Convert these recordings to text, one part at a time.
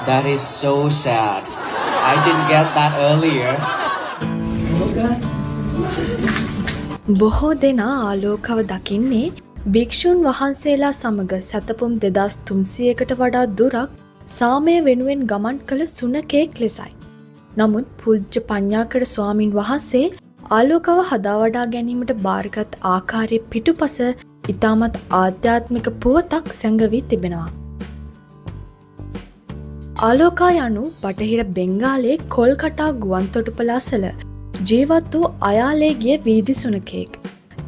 That is so sad. I didn't get that earlier. බොහෝ දෙනා ආලෝකව දකින්නේ භික්ෂුන් වහන්සේලා සමග සතපුම් 2300කට වඩා දුරක් සාමය වෙනුවෙන් ගමන් කළ සුනකෙක් ලෙසයි. නමුත් පූජ්‍ය පඤ්ඤාකර ස්වාමින් වහන්සේ ආලෝකව හදා වඩා ගැනීමට බාරගත් ආකාරයේ පිටුපස ඉතාමත් ආධ්‍යාත්මික පුවතක් සැඟවී තිබෙනවා. ආලෝකා යනු බටහිර බෙන්ගාලයේ කොල්කටා ගුවන්තොටුපළාසල ජීවත් වූ අයාලේගිය වීදි සුනකෙක්.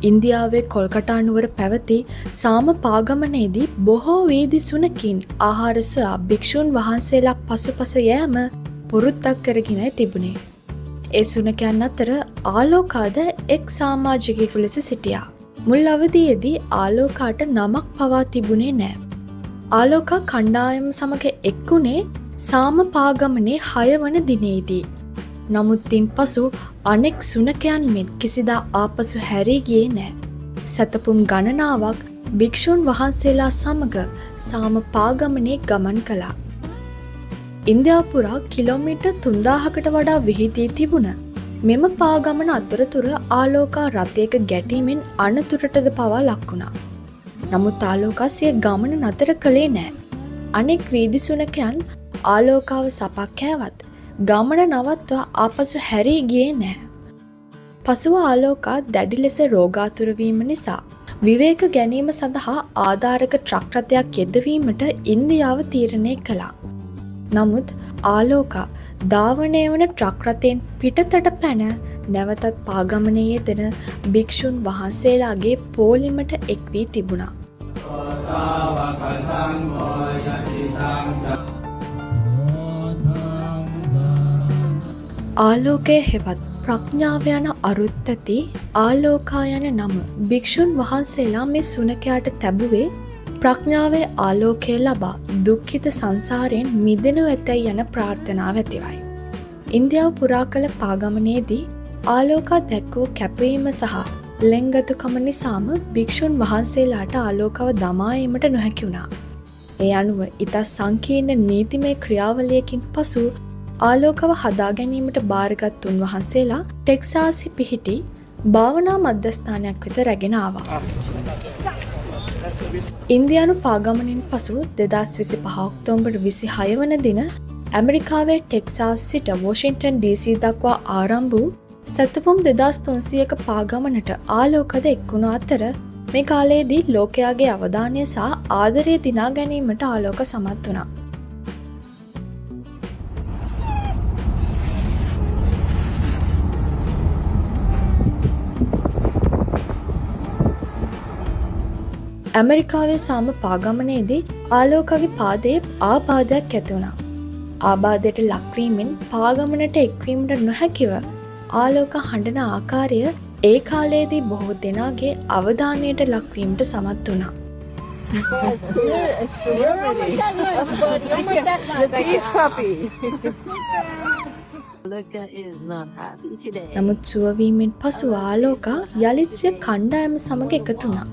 ඉන්දියාවේ කොල්කටා නුවර පැවති සාම පාගමනේදී බොහෝ වීදි සුනකින් ආහාර සොයා භික්ෂුන් වහන්සේලා පසුපස යෑම පුරුද්දක් කරගෙනයි තිබුණේ. ඒ සුනකයන් අතර ආලෝකාද එක් සමාජිකයෙකු ලෙස සිටියා. මුල් අවදියේදී ආලෝකාට නමක් පවා තිබුණේ නෑ. ආලෝකා කණ්ඩායම සමග එක්ුණේ සාම පාගමනේ 6 වන දිනේදී. නමුත් ඉන්පසු අනෙක් සුනකයන් මෙන් කිසිදා ආපසු හැරී ගියේ නෑ. සතපුම් ගණනාවක් භික්ෂුන් වහන්සේලා සමග සාම පාගමනේ ගමන් කළා. ඉන්දියාව පුරා කිලෝමීටර් 3000කට වඩා විහිදී තිබුණ මෙම පාගමන අතරතුර ආලෝකා රථයක ගැටීමෙන් අනතුරටද පවා ලක් වුණා. නමුත් ආලෝකා සිය ගමන නතර කළේ නෑ. අනෙක් වීදි සුනකයන් ආලෝකාව සපක් කෑවත් ගමන නවත්වා ආපසු හැරී ගියේ නෑ. පසුව ආලෝකා දැඩි ලෙස රෝගාතුර වීම නිසා විවේක ගැනීම සඳහා ආධාරක ට්‍රක් රථයක් යෙදවීමට ඉන්දියාව තීරණය කළා. නමුත් ආලෝකා ධාවනය වන ට්‍රක් රථයෙන් පිටතට පැන නැවතත් පාගමනේ යෙදෙන භික්ෂුන් වහන්සේලාගේ පෝලිමට එක් වී තිබුණා. ආලෝකය හෙවත් ප්‍රඥාව යන අරුත් ඇති ආලෝකා යන නම භික්ෂුන් වහන්සේලා මේ සුනකයාට තැබුවේ ප්‍රඥාවේ ආලෝකය ලබා දුක්ඛිත සංසාරයෙන් මිදෙනු ඇතැයි යන ප්‍රාර්ථනාව ඇතිවයි. ඉන්දියාව පුරා කළ පාගමනේදී ආලෝකා දැක්වූ කැපවීම සහ ලෙන්ගතුකම නිසාම භික්ෂුන් වහන්සේලාට ආලෝකව දමා ඒමට නොහැකි වුණා. ඒ අනුව ඉතා සංකීර්ණ නීතිමය ක්‍රියාවලියකින් පසු ආලෝකව හදා ගැනීමට බාරගත් උන්වහන්සේලා ටෙක්සාසි පිහිටි භාවනා මධ්‍යස්ථානයක් වෙත රැගෙන ආවා. ඉන්දියානු පාගමනින් පසු 2025 ඔක්තෝබර් 26 වන දින ඇමරිකාවේ ටෙක්සාස් සිට වොෂින්ටන් DC දක්වා ආරම්භ වූ සතපුම් 2300ක පාගමනට ආලෝකද එක්වුණු අතර මේ කාලයේදී ලෝකයාගේ අවධානය සහ ආදරය දිනා ගැනීමට ආලෝක සමත් වුණා. ඇමරිකාවේ සාම පාගමනේදී ආලෝකගේ පාදයේ ආබාධයක් ඇති වුණා. ආබාධයට ලක්වීමෙන් පාගමනට එක්වීමට නොහැකිව ආලෝක හඬන ආකාරය ඒ කාලයේදී බොහෝ දෙනාගේ අවධානයට ලක්වීමට සමත් වුණා. නමුත් සුවවීමෙන් පසු ආලෝකා යළිත් සිය කණ්ඩායම සමග එකතු වුණා.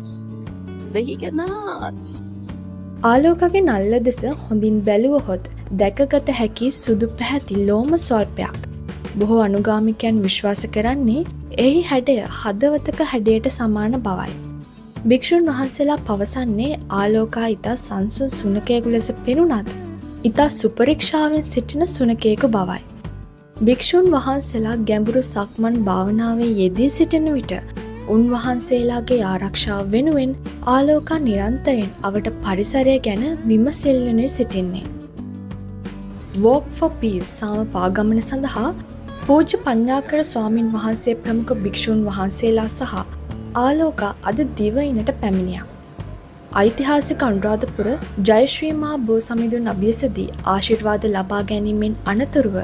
ආලෝකගේ නල්ල දෙස හොඳින් බැලුවහොත් දැකගත හැකි සුදු පැහැති ලෝම ස්වල්පයක්. බොහෝ අනුගාමිකයන් විශ්වාස කරන්නේ එහි හැඩය හදවතක හැඩයට සමාන බවයි. භික්ෂුන් වහන්සේලා පවසන්නේ ආලෝකා ඉතා සංසුන් සුනකයෙකු ලෙස පෙනුනත් ඉතා සුපරික්ෂාවෙන් සිටින සුනකයෙකු බවයි. භික්ෂුන් වහන්සේලා ගැඹුරු සක්මන් භාවනාවේ යෙදී සිටින විට උන්වහන්සේලාගේ ආරක්ෂාව වෙනුවෙන් ආලෝකා නිරන්තරයෙන් අවට පරිසරය ගැන විමසිල්ලනේ සිටින්නේ. Walk for Peace සාම පාගමන සඳහා පූජ්‍ය පඤ්ඤාකර ස්වාමින් වහන්සේ ප්‍රමුඛ භික්ෂුන් වහන්සේලා සහ ආලෝකා අද දිවයිනට පැමිණියා. ඓතිහාසික අනුරාධපුර ජයශ්‍රී මහා බෝසමිඳුන් අභියසදී ආශිර්වාද ලබා ගැනීමෙන් අනතුරුව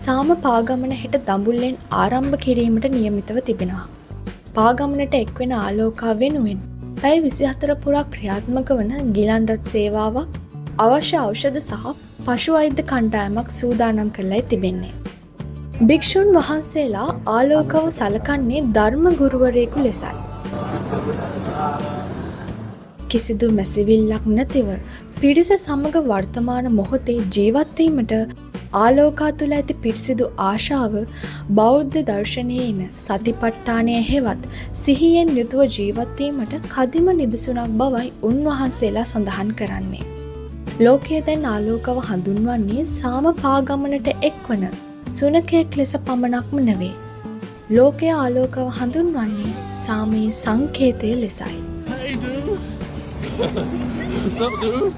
සාම පාගමන හෙට දඹුල්ලෙන් ආරම්භ කිරීමට නියමිතව තිබෙනවා. පාගමනට එක්වෙන ආලෝකා වෙනුවෙන් පැය 24 පුරා ක්‍රියාත්මක වන ගිලන් රථ සේවාවක් අවශ්‍ය ඖෂධ සහ පශු වෛද්‍ය කණ්ඩායමක් සූදානම් කරලා තිබෙන්නේ. භික්ෂුන් වහන්සේලා ආලෝකව සලකන්නේ ධර්ම ගුරුවරයෙකු ලෙසයි. කිසිදු මැසිවිල්ලක් නැතිව පිරිස සමග වර්තමාන මොහොතේ ජීවත්වීමට ආලෝකා තුළ ඇති පිරිසිදු ආශාව බෞද්ධ දර්ශනයේ එන සතිපට්ඨානය හෙවත් සිහියෙන් යුතුව ජීවත්වීමට කදිම නිදසුනක් බවයි උන්වහන්සේලා සඳහන් කරන්නේ. ලෝකයේ දැන් ආලෝකව හඳුන්වන්නේ සාම පාගමනට එක්වන සුනකයෙක් ලෙස පමණක්ම නෙවේ. ලෝකයේ ආලෝකව හඳුන්වන්නේ සාමයේ සංකේතය ලෙසයි. Hey, dude. What's up, dude?